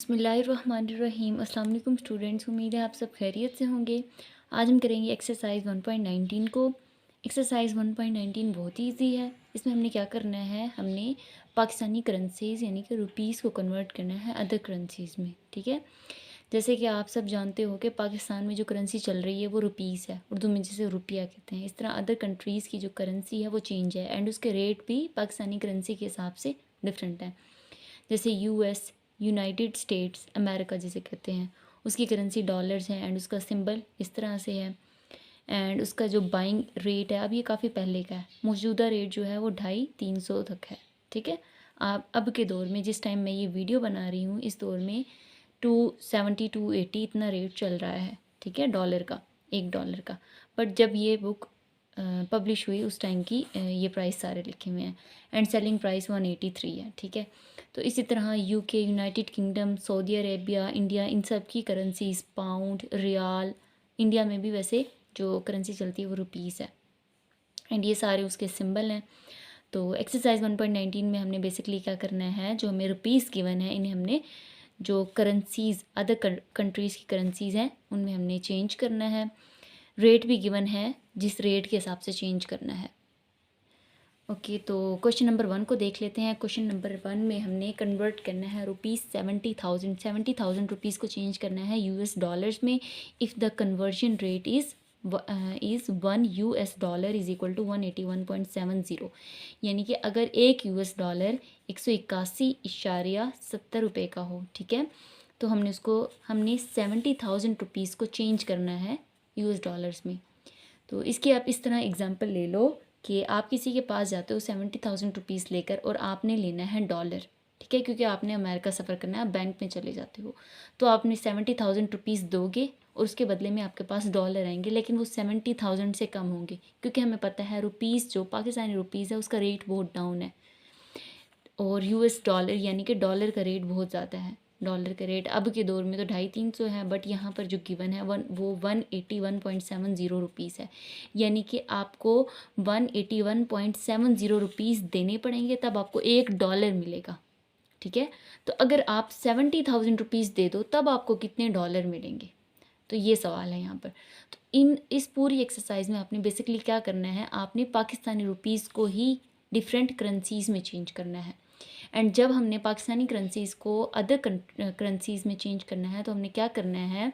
बिस्मिल्लाहिर्रहमानिर्रहीम। अस्सलाम वालेकुम स्टूडेंट्स, उम्मीद है आप सब खैरियत से होंगे। आज हम करेंगे एक्सरसाइज 1.19 को। एक्सरसाइज 1.19 बहुत ही ईजी है। इसमें हमने क्या करना है, हमने पाकिस्तानी करेंसीज़ यानी कि रुपीज़ को कन्वर्ट करना है अदर करेंसीज़ में। ठीक है, जैसे कि आप सब जानते हो कि पाकिस्तान में जो करेंसी चल रही है वो रुपीज़ है, उर्दू में जिसे रुपया कहते हैं। इस तरह अदर कंट्रीज़ की जो करेंसी है वो चेंज है एंड उसके रेट भी पाकिस्तानी करेंसी के हिसाब से डिफरेंट है। जैसे यूएस, यूनाइटेड स्टेट्स अमेरिका जिसे कहते हैं, उसकी करेंसी डॉलर्स है एंड उसका सिंबल इस तरह से है। एंड उसका जो बाइंग रेट है, अब ये काफ़ी पहले का है, मौजूदा रेट जो है वो 250-300 तक है। ठीक है, आप अब के दौर में जिस टाइम मैं ये वीडियो बना रही हूँ, इस दौर में 270-280 इतना रेट चल रहा है। ठीक है, डॉलर का, $1 का। बट जब ये बुक पब्लिश हुई उस टाइम की ये प्राइस सारे लिखे हुए हैं एंड सेलिंग प्राइस 183 है। ठीक है, तो इसी तरह UK, United Kingdom, Saudi Arabia, India, इन सब की करेंसीज पाउंड, रियाल, इंडिया में भी वैसे जो करेंसी चलती है वो रुपीज़ है एंड ये सारे उसके सिंबल हैं। तो एक्सरसाइज 1.19 में हमने बेसिकली क्या करना है, जो हमें रुपीज़ गिवन है इन्हें हमने जो करेंसीज़ अदर कंट्रीज़ की करेंसीज़ हैं उनमें हमने चेंज करना है। रेट भी गिवन है, जिस रेट के हिसाब से चेंज करना है। ओके, तो क्वेश्चन नंबर 1 को देख लेते हैं। क्वेश्चन नंबर 1 में हमने कन्वर्ट करना है रुपीज़ 70,000 रुपीज़ को चेंज करना है यूएस डॉलर्स में। If the conversion rate is 1 US dollar is equal to 181.70, यानी कि अगर एक यूएस डॉलर 181.70 रुपये का हो। ठीक है, तो हमने 70,000 रुपीज़ को चेंज करना है यूएस डॉलर्स में। तो इसकी आप इस तरह एग्जांपल ले लो कि आप किसी के पास जाते हो 70,000 रुपीज़ लेकर और आपने लेना है डॉलर। ठीक है, क्योंकि आपने अमेरिका सफ़र करना है, आप बैंक में चले जाते हो, तो आपने 70,000 रुपीज़ दोगे और उसके बदले में आपके पास डॉलर आएंगे, लेकिन वो 70,000 से कम होंगे, क्योंकि हमें पता है रुपीज़ जो पाकिस्तानी रुपीज़ है उसका रेट बहुत डाउन है और यूएस डॉलर यानी कि डॉलर का रेट बहुत ज़्यादा है। डॉलर का रेट अब के दौर में तो 250-300 है, बट यहाँ पर जो गिवन है वो 181.70 रुपीज़ है, यानी कि आपको 181.70 रुपीज़ देने पड़ेंगे तब आपको $1 मिलेगा। ठीक है, तो अगर आप 70,000 रुपीज़ दे दो तब आपको कितने डॉलर मिलेंगे, तो ये सवाल है यहाँ पर। तो इस पूरी एक्सरसाइज में आपने बेसिकली क्या करना है, आपने पाकिस्तानी रुपीज़ को ही डिफरेंट करेंसीज़ में चेंज करना है। एंड जब हमने पाकिस्तानी करेंसीज़ को अदर करेंसीज़ में चेंज करना है, तो हमने क्या करना है,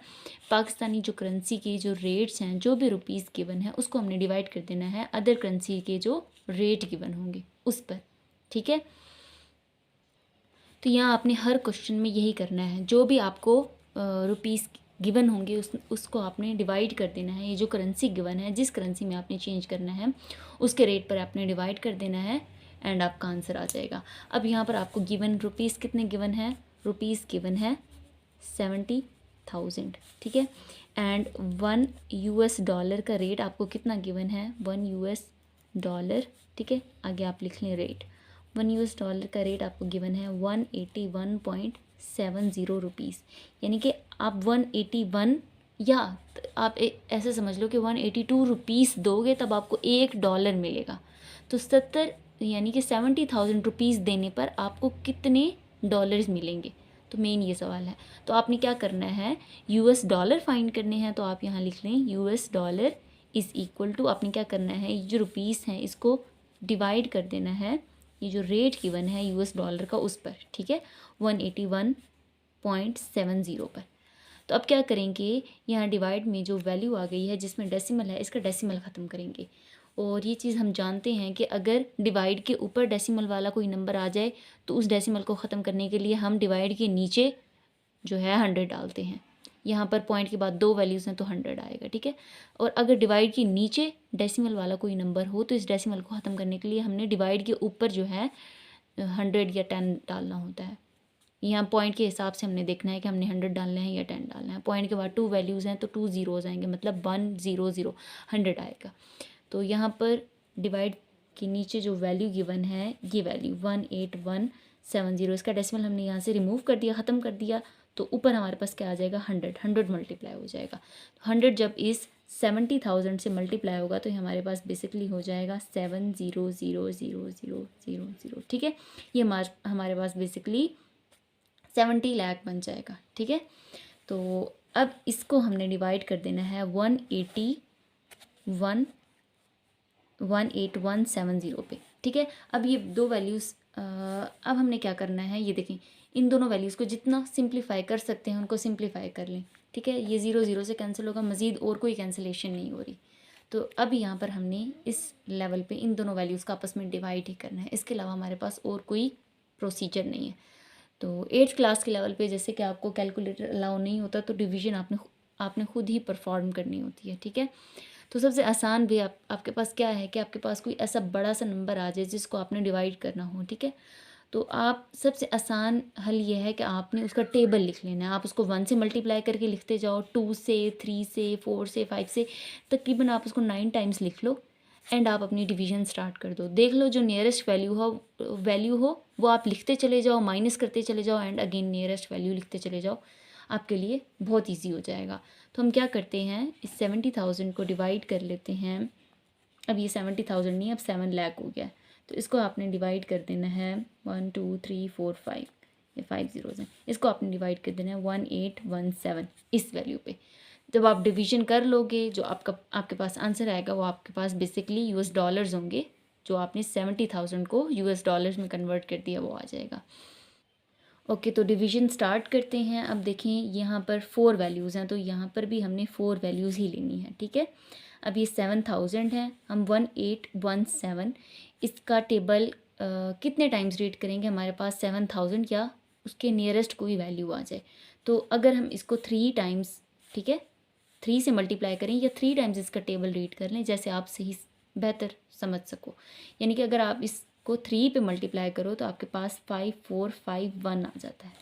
पाकिस्तानी जो करेंसी के जो रेट्स हैं, जो भी रुपीज़ गिवन है, उसको हमने डिवाइड कर देना है अदर करेंसी के जो रेट गिवन होंगे उस पर। ठीक है, तो यहाँ आपने हर क्वेश्चन में यही करना है, जो भी आपको रुपीज़ गिवन होंगे उसको आपने डिवाइड कर देना है। ये जो करेंसी गिवन है, जिस करेंसी में आपने चेंज करना है उसके रेट पर आपने डिवाइड कर देना है एंड आपका आंसर आ जाएगा। अब यहाँ पर आपको गिवन रुपीज़ कितने गिवन है, रुपीज़ गिवन है 70,000। ठीक है, एंड 1 यूएस डॉलर का रेट आपको कितना गिवन है, 1 यूएस डॉलर। ठीक है, आगे आप लिख लें रेट। 1 यूएस डॉलर का रेट आपको गिवन है 181.70 रुपीज़, यानी कि आप 181 या आप ऐसे समझ लो कि 182 रुपीज़ दोगे तब आपको $1 मिलेगा। तो 70 यानी कि 70,000 रुपीज़ देने पर आपको कितने डॉलर्स मिलेंगे, तो मेन ये सवाल है। तो आपने क्या करना है, यूएस डॉलर फाइंड करने हैं, तो आप यहाँ लिख लें US dollar is equal to, आपने क्या करना है, ये जो रुपीज़ हैं इसको डिवाइड कर देना है ये जो रेट गिवन है यूएस डॉलर का उस पर। ठीक है, 181.70 पर। तो अब क्या करेंगे, यहाँ डिवाइड में जो वैल्यू आ गई है जिसमें डेसिमल है, इसका डेसिमल ख़त्म करेंगे। और ये चीज़ हम जानते हैं कि अगर डिवाइड के ऊपर डेसिमल वाला कोई नंबर आ जाए तो उस डेसिमल को ख़त्म करने के लिए हम डिवाइड के नीचे जो है 100 डालते हैं। यहाँ पर पॉइंट के बाद 2 वैल्यूज़ हैं तो 100 आएगा। ठीक है, और अगर डिवाइड के नीचे डेसिमल वाला कोई नंबर हो तो इस डेसिमल को ख़त्म करने के लिए हमने डिवाइड के ऊपर जो है 100 या 10 डालना होता है। यहाँ पॉइंट के हिसाब से हमने देखना है कि हमने 100 डालना है या 10 डालना है। पॉइंट के बाद 2 वैल्यूज़ हैं तो 2 ज़ीरोज़ आएंगे, मतलब 100 100 आएगा। तो यहाँ पर डिवाइड के नीचे जो वैल्यू गिवन है ये वैल्यू 18170, इसका डेसिमल हमने यहाँ से रिमूव कर दिया, ख़त्म कर दिया, तो ऊपर हमारे पास क्या आ जाएगा, 100 मल्टीप्लाई हो जाएगा। 100 जब इस 70,000 से मल्टीप्लाई होगा तो हमारे पास बेसिकली हो जाएगा 7000000। ठीक है, ये हमारे पास बेसिकली 70 लाख बन जाएगा। ठीक है, तो अब इसको हमने डिवाइड कर देना है 18170 पे। ठीक है, अब ये दो वैल्यूज़ अब हमने क्या करना है, ये देखें, इन दोनों वैल्यूज़ को जितना सिंप्लीफाई कर सकते हैं उनको सिंप्लीफाई कर लें। ठीक है, ये 0 0 से कैंसिल होगा, मज़ीद और कोई कैंसिलेशन नहीं हो रही। तो अब यहाँ पर हमने इस लेवल पे इन दोनों वैल्यूज़ का आपस में डिवाइड ही करना है, इसके अलावा हमारे पास और कोई प्रोसीजर नहीं है। तो 8th क्लास के लेवल पे जैसे कि आपको कैलकुलेटर अलाउ नहीं होता तो डिवीजन आपने खुद ही परफॉर्म करनी होती है। ठीक है, तो सबसे आसान वे आपके पास क्या है कि आपके पास कोई ऐसा बड़ा सा नंबर आ जाए जिसको आपने डिवाइड करना हो। ठीक है, तो आप सबसे आसान हल ये है कि आपने उसका टेबल लिख लेना है। आप उसको 1 से मल्टीप्लाई करके लिखते जाओ, 2 से, 3 से, 4 से, 5 से, तकरीबन आप उसको 9 टाइम्स लिख लो एंड आप अपनी डिवीजन स्टार्ट कर दो। देख लो जो नियरेस्ट वैल्यू हो वो आप लिखते चले जाओ, माइनस करते चले जाओ एंड अगेन नियरेस्ट वैल्यू लिखते चले जाओ, आपके लिए बहुत ईजी हो जाएगा। तो हम क्या करते हैं, इस 70,000 को डिवाइड कर लेते हैं। अब ये 70,000 नहीं, अब 7 लाख हो गया, तो इसको आपने डिवाइड कर देना है 1 2 3 4 5, ये 5 ज़ीरोज़ हैं, इसको आपने डिवाइड कर देना है 1817 इस वैल्यू पे। जब आप डिवीजन कर लोगे, जो आपके पास आंसर आएगा वो आपके पास बेसिकली यूएस डॉलर्स होंगे। जो आपने 70,000 को यूएस डॉलर्स में कन्वर्ट कर दिया वो आ जाएगा। ओके, तो डिवीजन स्टार्ट करते हैं। अब देखें यहाँ पर 4 वैल्यूज़ हैं, तो यहाँ पर भी हमने 4 वैल्यूज़ ही लेनी है। ठीक है, अब ये 7000 है, हम 1817 इसका टेबल कितने टाइम्स रीड करेंगे, हमारे पास 7000 या उसके नियरेस्ट कोई वैल्यू आ जाए। तो अगर हम इसको 3 टाइम्स, ठीक है, 3 से मल्टीप्लाई करें या 3 टाइम्स इसका टेबल रीड कर लें, जैसे आप सही बेहतर समझ सको। यानी कि अगर आप इसको 3 पे मल्टीप्लाई करो तो आपके पास 5451 आ जाता है।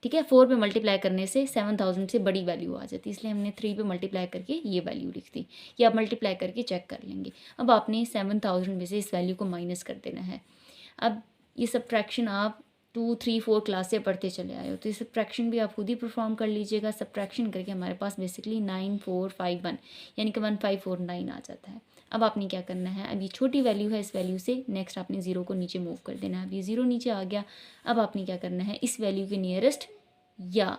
ठीक है, 4 पे मल्टीप्लाई करने से 7000 से बड़ी वैल्यू आ जाती है, इसलिए हमने 3 पे मल्टीप्लाई करके ये वैल्यू लिख दी। ये आप मल्टीप्लाई करके चेक कर लेंगे। अब आपने 7000 में से इस वैल्यू को माइनस कर देना है। अब ये सब्ट्रैक्शन आप 2 3 4 क्लास से पढ़ते चले आए हो, तो ये सब्ट्रैक्शन भी आप खुद ही परफॉर्म कर लीजिएगा। सब्ट्रैक्शन करके हमारे पास बेसिकली 9451 यानी कि 1549 आ जाता है। अब आपने क्या करना है, अब ये छोटी वैल्यू है, इस वैल्यू से नेक्स्ट आपने 0 को नीचे मूव कर देना है। अब ये 0 नीचे आ गया। अब आपने क्या करना है, इस वैल्यू के नियरेस्ट या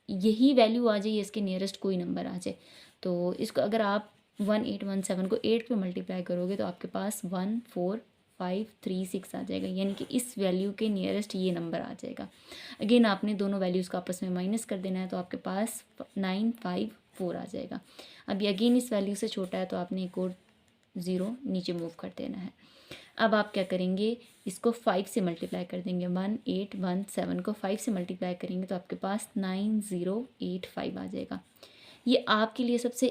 यही वैल्यू आ जाए, इसके नियरेस्ट कोई नंबर आ जाए, तो इसको अगर आप 1817 को 8 पे मल्टीप्लाई करोगे तो आपके पास 14536 आ जाएगा, यानी कि इस वैल्यू के नियरेस्ट ये नंबर आ जाएगा। अगेन आपने दोनों वैल्यूज़ को आपस में माइनस कर देना है, तो आपके पास 954 आ जाएगा। अब ये अगेन इस वैल्यू से छोटा है तो आपने एक और 0 नीचे मूव कर देना है। अब आप क्या करेंगे, इसको 5 से मल्टीप्लाई कर देंगे। 1817 को 5 से मल्टीप्लाई करेंगे तो आपके पास 9085 आ जाएगा। ये आपके लिए सबसे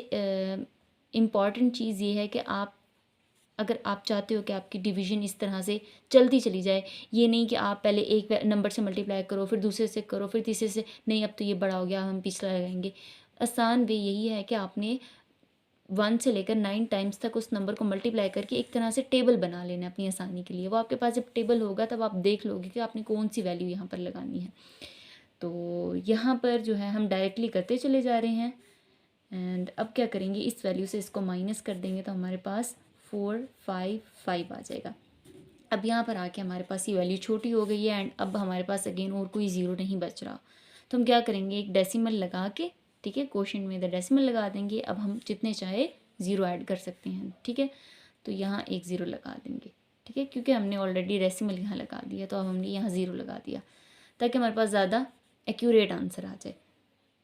इम्पॉर्टेंट चीज़ ये है कि अगर आप चाहते हो कि आपकी डिवीज़न इस तरह से चलती चली जाए, ये नहीं कि आप पहले एक नंबर से मल्टीप्लाई करो, फिर दूसरे से करो, फिर तीसरे से, नहीं अब तो ये बड़ा हो गया हम पिछला लगाएंगे। आसान वे यही है कि आपने 1 से लेकर 9 टाइम्स तक उस नंबर को मल्टीप्लाई करके एक तरह से टेबल बना लेना अपनी आसानी के लिए। वो आपके पास जब टेबल होगा तब आप देख लोगे कि आपने कौन सी वैल्यू यहाँ पर लगानी है। तो यहाँ पर जो है हम डायरेक्टली करते चले जा रहे हैं एंड अब क्या करेंगे, इस वैल्यू से इसको माइनस कर देंगे तो हमारे पास 455 आ जाएगा। अब यहाँ पर आके हमारे पास ये वैल्यू छोटी हो गई है एंड अब हमारे पास अगेन और कोई ज़ीरो नहीं बच रहा, तो हम क्या करेंगे, एक डेसिमल लगा के, ठीक है, क्वोशिएंट में द डेसिमल लगा देंगे। अब हम जितने चाहे 0 ऐड कर सकते हैं। ठीक है, तो यहाँ एक 0 लगा देंगे। ठीक है, क्योंकि हमने ऑलरेडी डेसिमल यहाँ लगा दिया तो अब हमने यहाँ 0 लगा दिया ताकि हमारे पास ज़्यादा एक्यूरेट आंसर आ जाए।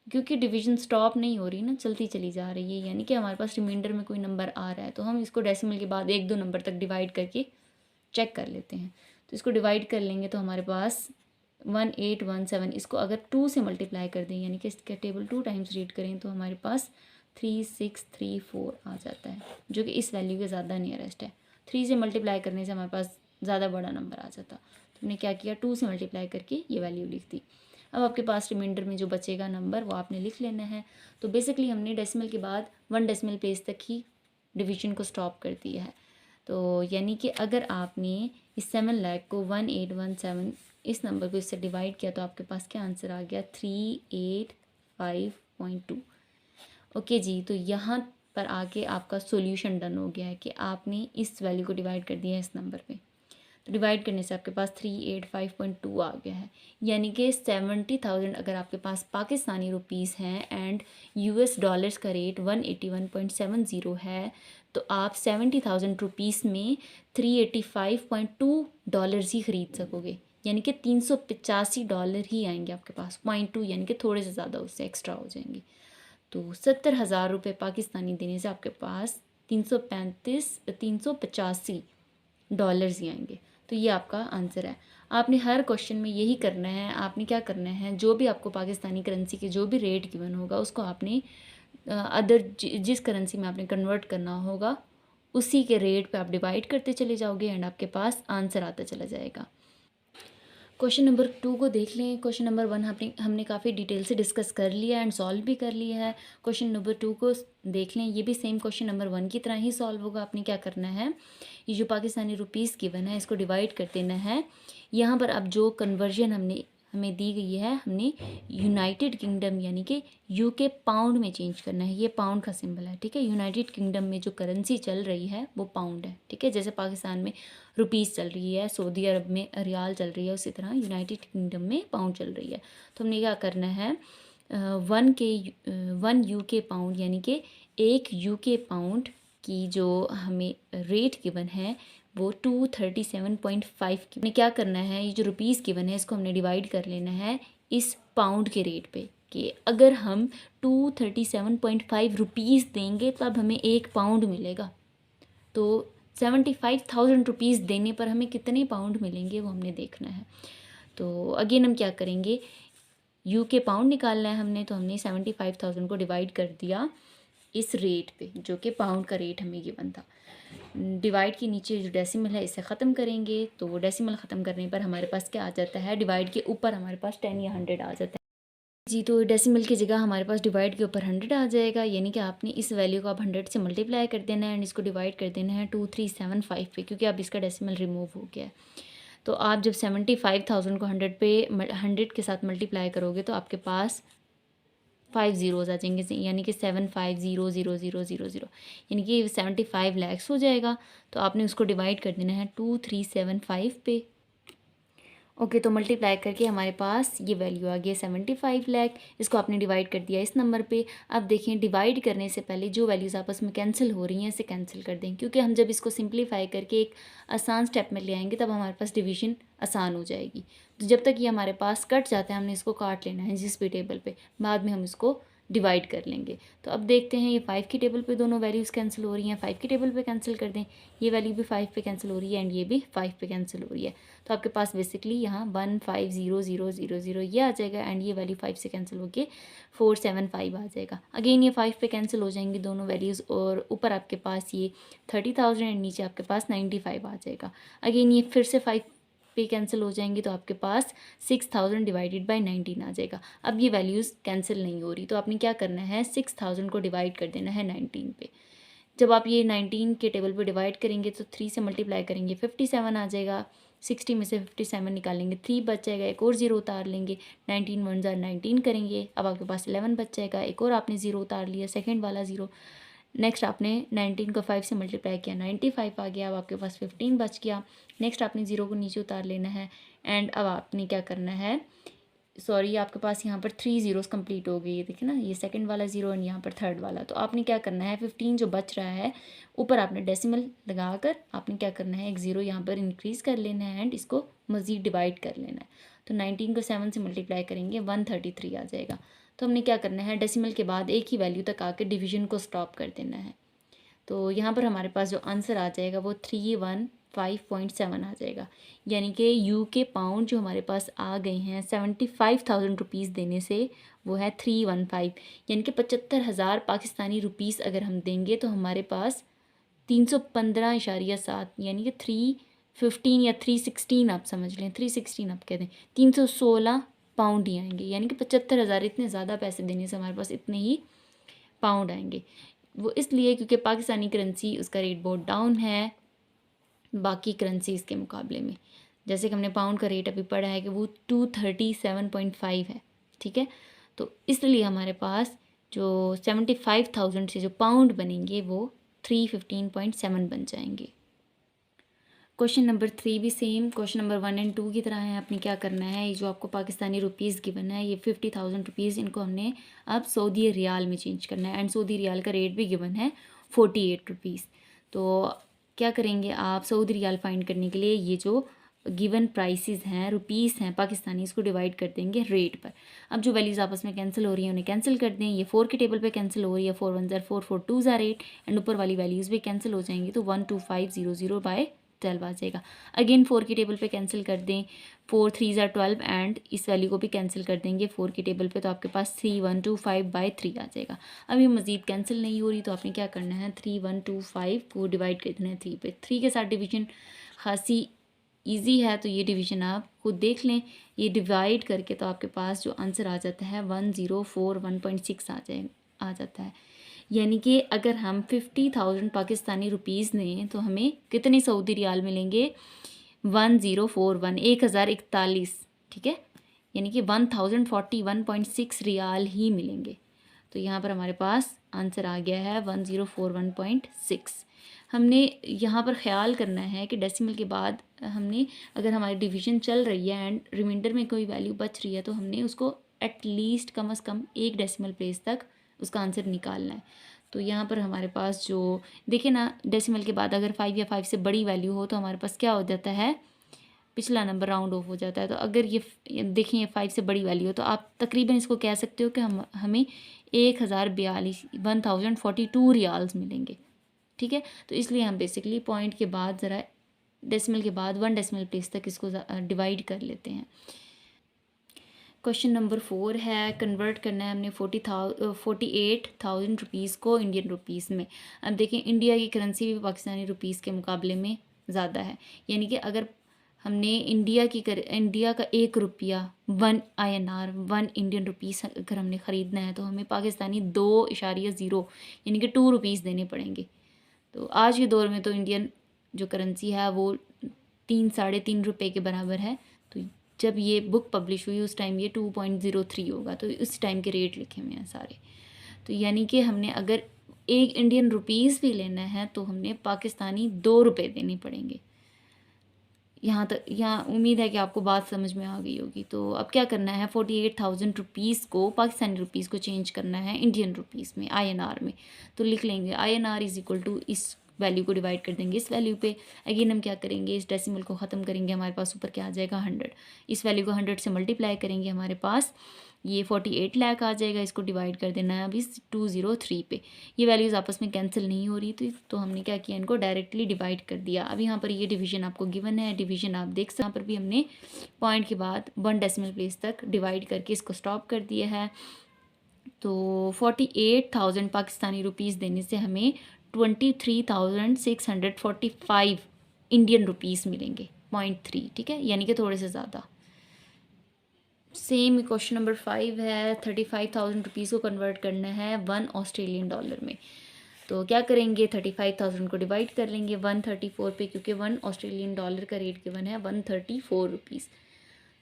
क्योंकि डिवीजन स्टॉप नहीं हो रही ना, चलती चली जा रही है, यानी कि हमारे पास रिमाइंडर में कोई नंबर आ रहा है तो हम इसको डेसिमल के बाद 1 2 नंबर तक डिवाइड करके चेक कर लेते हैं। तो इसको डिवाइड कर लेंगे तो हमारे पास 1817, इसको अगर 2 से मल्टीप्लाई कर दें यानी कि इसका टेबल 2 टाइम्स रीड करें तो हमारे पास 3634 आ जाता है, जो कि इस वैल्यू के ज़्यादा नियरेस्ट है। 3 से मल्टीप्लाई करने से हमारे पास ज़्यादा बड़ा नंबर आ जाता, तो हमने क्या किया, 2 से मल्टीप्लाई करके ये वैल्यू लिख दी। अब आपके पास रिमाइंडर में जो बचेगा नंबर वो आपने लिख लेना है। तो बेसिकली हमने डेसिमल के बाद 1 डेसिमल प्लेस तक ही डिवीजन को स्टॉप कर दिया है। तो यानी कि अगर आपने इस 7 लाख को 1817 इस नंबर को इससे डिवाइड किया तो आपके पास क्या आंसर आ गया, 385.2। ओके जी, तो यहाँ पर आके आपका सॉल्यूशन डन हो गया है कि आपने इस वैल्यू को डिवाइड कर दिया है इस नंबर पे। तो डिवाइड करने से आपके पास 385.2 आ गया है। यानी कि 70,000 अगर आपके पास पाकिस्तानी रुपीस हैं एंड US डॉलर्स का रेट 181.70 है, तो आप 70,000 रुपीस में 385.2 डॉलर्स ही ख़रीद सकोगे। यानी कि $385 ही आएंगे आपके पास, 0.2 यानी कि थोड़े से ज़्यादा उससे एक्स्ट्रा हो जाएंगे। तो 70,000 रुपये पाकिस्तानी देने से आपके पास 385 डॉलर्स ही आएंगे। तो ये आपका आंसर है। आपने हर क्वेश्चन में यही करना है। आपने क्या करना है, जो भी आपको पाकिस्तानी करेंसी के जो भी रेट गिवन होगा उसको आपने अदर जिस करेंसी में आपने कन्वर्ट करना होगा उसी के रेट पे आप डिवाइड करते चले जाओगे एंड आपके पास आंसर आता चला जाएगा। क्वेश्चन नंबर 2 को देख लें। क्वेश्चन नंबर 1 हमने काफ़ी डिटेल से डिस्कस कर लिया एंड सॉल्व भी कर लिया है। क्वेश्चन नंबर 2 को देख लें। ये भी सेम क्वेश्चन नंबर 1 की तरह ही सॉल्व होगा। आपने क्या करना है, ये जो पाकिस्तानी रुपीस गिवन है इसको डिवाइड कर देना है। यहाँ पर अब जो कन्वर्जन हमें दी गई है, हमने यूनाइटेड किंगडम यानी कि UK पाउंड में चेंज करना है। ये पाउंड का सिंबल है, ठीक है। यूनाइटेड किंगडम में जो करेंसी चल रही है वो पाउंड है, ठीक है। जैसे पाकिस्तान में रुपीस चल रही है, सऊदी अरब में रियाल चल रही है, उसी तरह यूनाइटेड किंगडम में पाउंड चल रही है। तो हमने क्या करना है, 1 UK पाउंड यानी कि 1 UK पाउंड की जो हमें रेट गिवन है वो 237.5 की। हमने क्या करना है, ये जो रुपीस गिवन है इसको हमने डिवाइड कर लेना है इस पाउंड के रेट पे, कि अगर हम 237.5 रुपीस देंगे तो अब हमें 1 पाउंड मिलेगा। तो 75,000 रुपीज़ देने पर हमें कितने पाउंड मिलेंगे वो हमने देखना है। तो अगेन हम क्या करेंगे, UK पाउंड निकालना है हमने, तो हमने 75,000 को डिवाइड कर दिया इस रेट पे जो कि पाउंड का रेट हमें गिवन था। डिवाइड के नीचे जो डेसिमल है इसे ख़त्म करेंगे, तो वो डेसिमल ख़त्म करने पर हमारे पास क्या आ जाता है, डिवाइड के ऊपर हमारे पास 10 या 100 आ जाता है जी। तो डेसिमल की जगह हमारे पास डिवाइड के ऊपर 100 आ जाएगा। यानी कि आपने इस वैल्यू को आप 100 से मल्टीप्लाई कर देना है एंड इसको डिवाइड कर देना है 2375 पे, क्योंकि अब इसका डेसिमल रिमूव हो गया है। तो आप जब 75,000 को 100 के साथ मल्टीप्लाई करोगे तो आपके पास 5 ज़ीरोज़ आ जाएंगे, यानी कि 75,000,000 यानी कि 75 लैक्स हो जाएगा। तो आपने उसको डिवाइड कर देना है 2375 पे। ओके, तो मल्टीप्लाई करके हमारे पास ये वैल्यू आ गई 75 लाख। इसको आपने डिवाइड कर दिया इस नंबर पे। अब देखें, डिवाइड करने से पहले जो वैल्यूज़ आपस में कैंसिल हो रही हैं इसे कैंसिल कर दें, क्योंकि हम जब इसको सिंप्लीफाई करके एक आसान स्टेप में ले आएंगे तब हमारे पास डिवीजन आसान हो जाएगी। तो जब तक ये हमारे पास कट जाता है हमने इसको काट लेना है जिस भी टेबल पर, बाद में हम इसको डिवाइड कर लेंगे। तो अब देखते हैं, ये 5 की टेबल पे दोनों वैल्यूज़ कैंसिल हो रही हैं, 5 की टेबल पे कैंसिल कर दें, ये वैल्यू भी 5 पे कैंसिल हो रही है एंड ये भी 5 पे कैंसिल हो रही है। तो आपके पास बेसिकली यहाँ 150000 ये आ जाएगा एंड ये वैल्यू 5 से कैंसिल होके 475 आ जाएगा। अगेन ये 5 पे कैंसिल हो जाएंगी दोनों वैल्यूज़, और ऊपर आपके पास ये 30,000 एंड नीचे आपके पास 95 आ जाएगा। अगेन ये फिर से 5 पे कैंसिल हो जाएंगी तो आपके पास 6000 डिवाइडेड बाय 19 आ जाएगा। अब ये वैल्यूज़ कैंसिल नहीं हो रही, तो आपने क्या करना है, 6000 को डिवाइड कर देना है 19 पे। जब आप ये 19 के टेबल पे डिवाइड करेंगे तो 3 से मल्टीप्लाई करेंगे 57 आ जाएगा। 60 में से 57 निकालेंगे 3 बच जाएगा, एक और ज़ीरो उतार लेंगे, 19 1 ज़ा 19 करेंगे, अब आपके पास 11 बच जाएगा, एक और आपने ज़ीरो उतार लिया, सेकंड वाला ज़ीरो। नेक्स्ट आपने 19 को 5 से मल्टीप्लाई किया, 95 आ गया, अब आपके पास 15 बच गया। नेक्स्ट आपने ज़ीरो को नीचे उतार लेना है एंड अब आपने क्या करना है, सॉरी आपके पास यहाँ पर 3 ज़ीरोज़ कंप्लीट हो गई, देखिए ना, ये सेकंड वाला ज़ीरो और यहाँ पर थर्ड वाला। तो आपने क्या करना है, 15 जो बच रहा है ऊपर आपने डेसिमल लगाकर आपने क्या करना है, एक ज़ीरो यहाँ पर इंक्रीज़ कर लेना है एंड इसको मज़ीद डिवाइड कर लेना है। तो 19 को 7 से मल्टीप्लाई करेंगे 133 आ जाएगा। तो हमने क्या करना है, डेसिमल के बाद एक ही वैल्यू तक आकर डिवीजन को स्टॉप कर देना है। तो यहाँ पर हमारे पास जो आंसर आ जाएगा वो 315.7 आ जाएगा। यानी कि UK पाउंड जो हमारे पास आ गए हैं 75,000 रुपीज़ देने से वो है 315, यानी कि 75,000 पाकिस्तानी रुपीज़ अगर हम देंगे तो हमारे पास 315.7 यानी कि 315 या 316 आप समझ लें, 316 आप कह दें, 316 पाउंड ही आएंगे। यानी कि 75,000, इतने ज़्यादा पैसे देने से हमारे पास इतने ही पाउंड आएंगे। वो इसलिए क्योंकि पाकिस्तानी करेंसी उसका रेट बहुत डाउन है बाकी करेंसीज़ के मुकाबले में। जैसे कि हमने पाउंड का रेट अभी पढ़ा है कि वो 237.5 है, ठीक है। तो इसलिए हमारे पास जो 75,000 से जो पाउंड बनेंगे वो 315.7 बन जाएंगे। क्वेश्चन नंबर 3 भी सेम क्वेश्चन नंबर 1 एंड 2 की तरह है। आपने क्या करना है, ये जो आपको पाकिस्तानी रुपीज़ गिवन है, ये 50,000 रुपीज़, इनको हमने अब सऊदी रियाल में चेंज करना है। एंड सऊदी रियाल का रेट भी गिवन है 48 रुपीज़। तो क्या करेंगे आप, सऊदी रियाल फाइंड करने के लिए ये जो गिवन प्राइसेस हैं, रुपीज़ हैं पाकिस्तानी, इसको डिवाइड कर देंगे रेट पर। अब जो वैल्यूज़ आपस में कैंसिल हो रही हैं उन्हें कैंसिल कर दें। ये 4 के टेबल पे कैंसिल हो रही है, 4 1 4 4 2 8 एंड ऊपर वाली वैल्यूज़ भी कैंसिल हो जाएंगी, तो 12500/12 आ जाएगा। अगेन 4 की टेबल पे कैंसिल कर दें, 4 3 12 एंड इस वैल्यू को भी कैंसिल कर देंगे 4 की टेबल पे, तो आपके पास 3125/3 आ जाएगा। अब ये मज़ीद कैंसिल नहीं हो रही, तो आपने क्या करना है, 3125 को डिवाइड कर देना है 3 पे। 3 के साथ डिवीजन खासी ईजी है, तो ये डिवीजन आप खुद देख लें। ये डिवाइड करके तो आपके पास जो आंसर आ जाता है 1041.6 आ जाता है। यानी कि अगर हम 50,000 पाकिस्तानी रुपीज़ लें तो हमें कितने सऊदी रियाल मिलेंगे, 1041 ठीक है, यानी कि 1041.6 रियाल ही मिलेंगे। तो यहाँ पर हमारे पास आंसर आ गया है 1041.6। हमने यहाँ पर ख्याल करना है कि डेसिमल के बाद हमने, अगर हमारी डिवीजन चल रही है एंड रिमाइंडर में कोई वैल्यू बच रही है, तो हमने उसको एटलीस्ट कम से कम एक डेसिमल प्लेस तक उसका आंसर निकालना है। तो यहाँ पर हमारे पास जो देखिए ना, डेसिमल के बाद अगर 5 या 5 से बड़ी वैल्यू हो तो हमारे पास क्या हो जाता है, पिछला नंबर राउंड ऑफ हो जाता है। तो अगर ये देखिए 5 से बड़ी वैल्यू हो तो आप तकरीबन इसको कह सकते हो कि हमें 1042 रियाल्स मिलेंगे। ठीक है, तो इसलिए हम बेसिकली पॉइंट के बाद ज़रा डेसिमल के बाद 1 डेसिमल प्लेस तक इसको डिवाइड कर लेते हैं। क्वेश्चन नंबर 4 है, कन्वर्ट करना है हमने 48,000 रुपीज़ को इंडियन रुपीज़ में। अब देखें, इंडिया की करेंसी भी पाकिस्तानी रुपीज़ के मुकाबले में ज़्यादा है, यानी कि अगर हमने इंडिया का 1 रुपया 1 INR 1 इंडियन रुपीज़ अगर हमने ख़रीदना है, तो हमें पाकिस्तानी 2.0 यानी कि 2 रुपीज़ देने पड़ेंगे। तो आज के दौर में तो इंडियन जो करेंसी है वो 3 साढ़े 3 रुपये के बराबर है। तो जब ये बुक पब्लिश हुई उस टाइम ये 2.03 होगा, तो उस टाइम के रेट लिखे हुए हैं सारे। तो यानी कि हमने अगर 1 इंडियन रुपीज़ भी लेना है तो हमने पाकिस्तानी 2 रुपये देने पड़ेंगे। यहाँ उम्मीद है कि आपको बात समझ में आ गई होगी। तो अब क्या करना है, 48,000 रुपीज़ को पाकिस्तानी रुपीज़ को चेंज करना है इंडियन रुपीज़ में, INR में। तो लिख लेंगे INR इज़ इक्वल टू, इस वैल्यू को डिवाइड कर देंगे इस वैल्यू पे। अगेन हम क्या करेंगे, इस डेसिमल को ख़त्म करेंगे, हमारे पास ऊपर क्या आ जाएगा 100। इस वैल्यू को 100 से मल्टीप्लाई करेंगे, हमारे पास ये 48 लाख आ जाएगा। इसको डिवाइड कर देना है अभी 203 पे। ये वैल्यूज़ आपस में कैंसिल नहीं हो रही थी, तो हमने क्या किया, इनको डायरेक्टली डिवाइड कर दिया। अब यहाँ पर ये डिवीजन आपको गिवन है, डिवीजन आप देख सकते हैं। यहाँ पर भी हमने पॉइंट के बाद 1 डेसिमल प्लेस तक डिवाइड करके इसको स्टॉप कर दिया है। तो 48,000 पाकिस्तानी रुपीज़ देने से हमें 23,645 इंडियन रुपीज़ मिलेंगे, 0.3, ठीक है, यानी कि थोड़े से ज़्यादा। सेम क्वेश्चन नंबर 5 है, 35,000 रुपीज़ को कन्वर्ट करना है 1 ऑस्ट्रेलियन डॉलर में। तो क्या करेंगे, 35,000 को डिवाइड कर लेंगे 134 पे, क्योंकि 1 ऑस्ट्रेलियन डॉलर का रेट गिवन है 134 रुपीज़।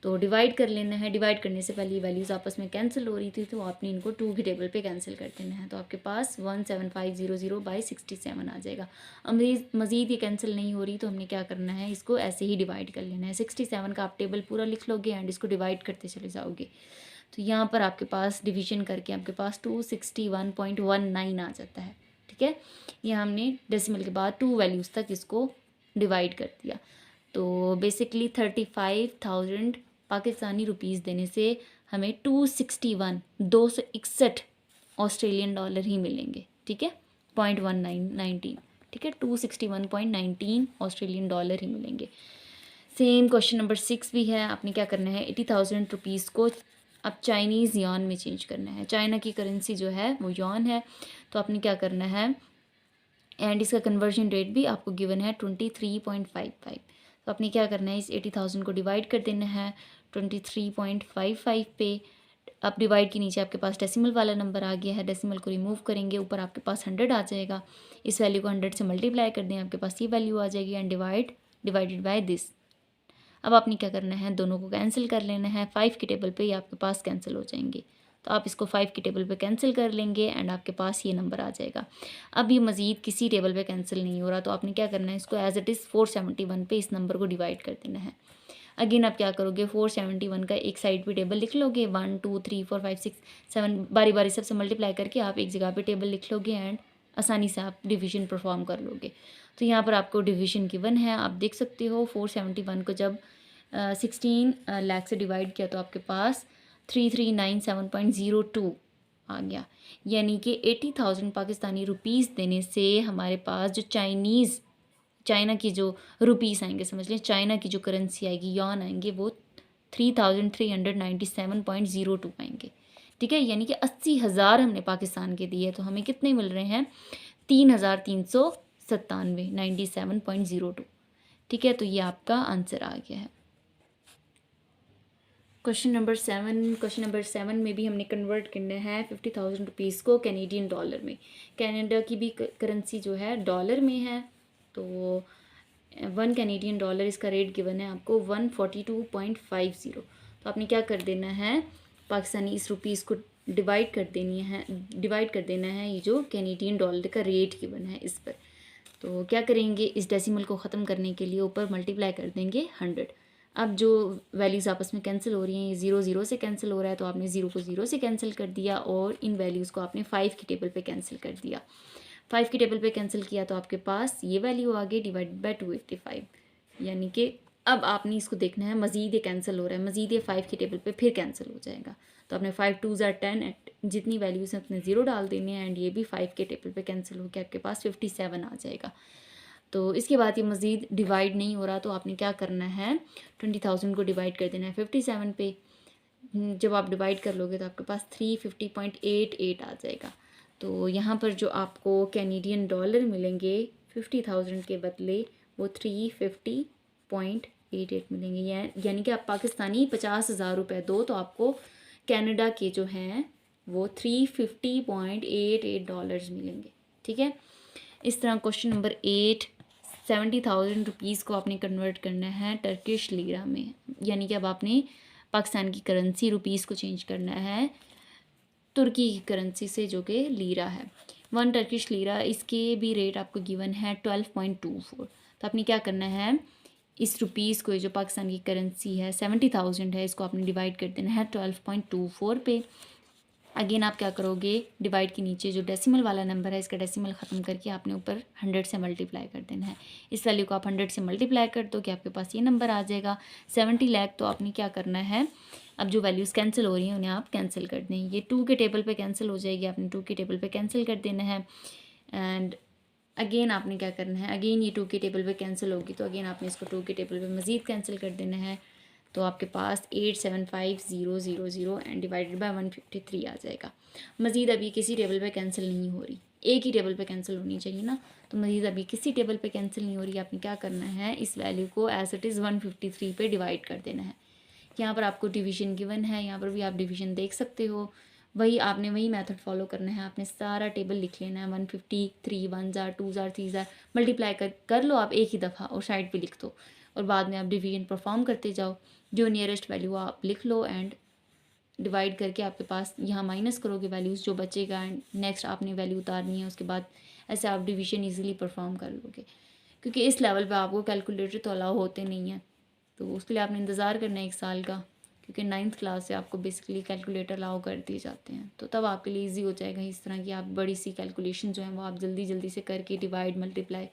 तो डिवाइड कर लेना है। डिवाइड करने से पहले वैल्यूज़ आपस में कैंसिल हो रही थी, तो आपने इनको 2 की टेबल पे कैंसिल कर देना है। तो आपके पास 17500/67 आ जाएगा। अब मज़ीद ये कैंसिल नहीं हो रही, तो हमने क्या करना है, इसको ऐसे ही डिवाइड कर लेना है। 67 का आप टेबल पूरा लिख लोगे एंड इसको डिवाइड करते चले जाओगे। तो यहाँ पर आपके पास डिवीजन करके आपके पास 261.19 आ जाता है। ठीक है, यहाँ हमने डेसिमल के बाद 2 वैल्यूज़ तक इसको डिवाइड कर दिया। तो बेसिकली 35,000 पाकिस्तानी रुपीज़ देने से हमें 261 ऑस्ट्रेलियन डॉलर ही मिलेंगे। ठीक है, 0.1919, ठीक है, 261.19 ऑस्ट्रेलियन डॉलर ही मिलेंगे। सेम क्वेश्चन नंबर 6 भी है। आपने क्या करना है, 80,000 रुपीज़ को अब चाइनीज़ यान में चेंज करना है। चाइना की करेंसी जो है वो यान है। तो आपने क्या करना है, एंड इसका कन्वर्जन रेट भी आपको गिवन है 23.55। तो आपने क्या करना है, इस 80,000 को डिवाइड कर देना है 23.55 पे। अब डिवाइड के नीचे आपके पास डेसिमल वाला नंबर आ गया है, डेसिमल को रिमूव करेंगे, ऊपर आपके पास 100 आ जाएगा। इस वैल्यू को 100 से मल्टीप्लाई कर दें, आपके पास ये वैल्यू आ जाएगी एंड डिवाइडेड बाय दिस। अब आपने क्या करना है, दोनों को कैंसिल कर लेना है। 5 की टेबल पे ये आपके पास कैंसिल हो जाएंगे। तो आप इसको 5 की टेबल पे कैंसिल कर लेंगे एंड आपके पास ये नंबर आ जाएगा। अब ये मज़ीद किसी टेबल पे कैंसिल नहीं हो रहा, तो आपने क्या करना है, इसको एज इट इज़ 471 पे इस नंबर को डिवाइड कर देना है। अगेन आप क्या करोगे, 471 का एक साइड पे टेबल लिख लोगे, 1 2 3 4 5 6 7 बारी बारी सबसे मल्टीप्लाई करके आप एक जगह पे टेबल लिख लोगे एंड आसानी से आप डिवीजन परफॉर्म कर लोगे। तो यहाँ पर आपको डिवीजन गिवन है, आप देख सकते हो 471 को जब 16 लाख से डिवाइड किया तो आपके पास 3397.02 आ गया। यानी कि 80,000 पाकिस्तानी रुपीज़ देने से हमारे पास जो चाइना की जो रुपीज़ आएंगे, समझ लें चाइना की जो करेंसी आएगी, यॉन आएंगे, वो 3397.02 आएंगे। ठीक है, यानी कि 80,000 हमने पाकिस्तान के दिए तो हमें कितने मिल रहे हैं, 3,397 97.02। ठीक है, तो ये आपका आंसर आ गया है। क्वेश्चन नंबर 7 में भी हमने कन्वर्ट करना है 50,000 रुपीज़ को कैनेडियन डॉलर में। कनाडा की भी करेंसी जो है डॉलर में है, तो 1 कैनेडियन डॉलर इसका रेट गिवन है आपको 142.50। तो आपने क्या कर देना है, पाकिस्तानी इस रुपीज़ को डिवाइड कर देना है ये जो कैनेडियन डॉलर का रेट गिवन है इस पर। तो क्या करेंगे, इस डेसिमल को ख़त्म करने के लिए ऊपर मल्टीप्लाई कर देंगे 100। अब जो वैल्यूज़ आपस में कैंसिल हो रही हैं, ये 0 0 से कैंसिल हो रहा है, तो आपने 0 को 0 से कैंसिल कर दिया और इन वैल्यूज़ को आपने 5 की टेबल पे कैंसिल कर दिया। 5 की टेबल पे कैंसिल किया तो आपके पास ये वैल्यू आ गई डिवाइडेड बाय 285। यानी कि अब आपने इसको देखना है, मज़ीद ये कैंसिल हो रहा है, मज़ीद ये 5 की टेबल पे फिर कैंसिल हो जाएगा। तो आपने 5 2 ज़ा 10 जितनी वैल्यूज़ हैं उतने 0 डाल देने हैं एंड ये भी 5 के टेबल पे कैंसिल हो के आपके पास 57 आ जाएगा। तो इसके बाद ये मज़ीद डिवाइड नहीं हो रहा, तो आपने क्या करना है, 20,000 को डिवाइड कर देना है 57 पे। जब आप डिवाइड कर लोगे तो आपके पास 350.88 आ जाएगा। तो यहाँ पर जो आपको कैनेडियन डॉलर मिलेंगे 50,000 के बदले वो 350.88 मिलेंगे। यानी कि आप पाकिस्तानी 50,000 रुपये दो तो आपको कनाडा के जो हैं वो 350.88 डॉलर्स मिलेंगे। ठीक है, इस तरह क्वेश्चन नंबर 8, 70,000 रुपीज़ को आपने कन्वर्ट करना है टर्किश लीरा में। यानी कि अब आपने पाकिस्तान की करेंसी रुपीज़ को चेंज करना है तुर्की की करेंसी से जो कि लीरा है। 1 टर्किश लीरा, इसके भी रेट आपको गिवन है 12.24। तो आपने क्या करना है, इस रुपीज़ को, जो पाकिस्तान की करेंसी है 70,000 है, इसको आपने डिवाइड कर देना है 12.24 पे। अगेन आप क्या करोगे, डिवाइड के नीचे जो डेसिमल वाला नंबर है इसका डेसिमल ख़त्म करके आपने ऊपर 100 से मल्टीप्लाई कर देना है। इस वैल्यू को आप 100 से मल्टीप्लाई कर दो कि आपके पास ये नंबर आ जाएगा 70 लाख। तो आपने क्या करना है, अब जो वैल्यूज़ कैंसिल हो रही हैं उन्हें आप कैंसिल कर दें। ये 2 के टेबल पे कैंसिल हो जाएगी, आपने 2 के टेबल पे कैंसिल कर देना है एंड अगेन आपने क्या करना है, अगेन ये 2 के टेबल पे कैंसिल होगी तो अगेन आपने इसको 2 के टेबल पे मज़ीद कैंसिल कर देना है। तो आपके पास 875,000 एंड डिवाइडेड बाय 153 आ जाएगा। मज़ीद अभी किसी टेबल पे कैंसिल नहीं हो रही, एक ही टेबल पे कैंसिल होनी चाहिए ना, तो मज़ीद अभी किसी टेबल पे कैंसिल नहीं हो रही। आपने क्या करना है, इस वैल्यू को एज इट इज़ 153 पे डिवाइड कर देना है। यहाँ पर आपको डिवीजन गिवन है, यहाँ पर भी आप डिवीजन देख सकते हो। वही मेथड फॉलो करना है, आपने सारा टेबल लिख लेना है 153 1 ज़ार 2 ज़ार 3 ज़ार मल्टीप्लाई कर लो आप एक ही दफ़ा और साइड पे लिख दो और बाद में आप डिवीजन परफॉर्म करते जाओ। जो नियरेस्ट वैल्यू आप लिख लो एंड डिवाइड करके आपके पास यहाँ माइनस करोगे वैल्यूज़ जो बचेगा एंड नेक्स्ट आपने वैल्यू उतारनी है। उसके बाद ऐसे आप डिवीजन ईजिली परफॉर्म कर लोगे, क्योंकि इस लेवल पे आपको कैलकुलेटर तो अलाउ होते नहीं हैं, तो उसके लिए आपने इंतज़ार करना है 1 साल का, क्योंकि 9th क्लास से आपको बेसिकली कैलकुलेटर अलाउ कर दिए जाते हैं। तो तब आपके लिए ईजी हो जाएगा इस तरह की आप बड़ी सी कैलकुलेशन जो है वो आप जल्दी जल्दी से करके डिवाइड मल्टीप्लाई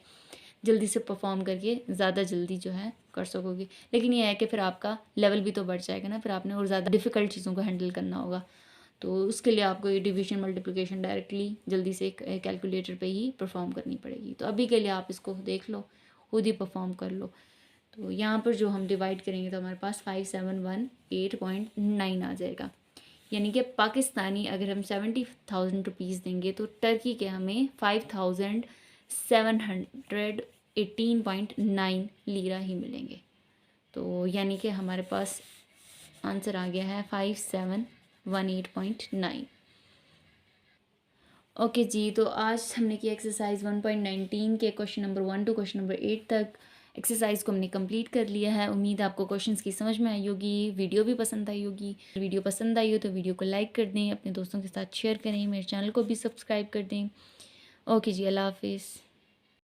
जल्दी से परफॉर्म करके ज़्यादा जल्दी जो है कर सकोगे। लेकिन ये है कि फिर आपका लेवल भी तो बढ़ जाएगा ना, फिर आपने और ज़्यादा डिफ़िकल्ट चीज़ों को हैंडल करना होगा। तो उसके लिए आपको ये डिवीजन मल्टीप्लिकेशन डायरेक्टली जल्दी से कैलकुलेटर पे ही परफॉर्म करनी पड़ेगी। तो अभी के लिए आप इसको देख लो, खुद ही परफॉर्म कर लो। तो यहाँ पर जो हम डिवाइड करेंगे तो हमारे पास 5718.9 आ जाएगा। यानी कि पाकिस्तानी अगर हम 70,000 रुपीज़ देंगे तो टर्की के हमें 5,718.9 लीरा ही मिलेंगे। तो यानी कि हमारे पास आंसर आ गया है 5718.9। ओके जी, तो आज हमने किया एक्सरसाइज 1.19 के question number 1 to question number 8 तक। एक्सरसाइज को हमने कंप्लीट कर लिया है। उम्मीद है आपको क्वेश्चंस की समझ में आई होगी, वीडियो भी पसंद आई होगी। वीडियो पसंद आई हो तो वीडियो को लाइक कर दें, अपने दोस्तों के साथ शेयर करें, मेरे चैनल को भी सब्सक्राइब कर दें। ओके जी, अल्लाह हाफिज़।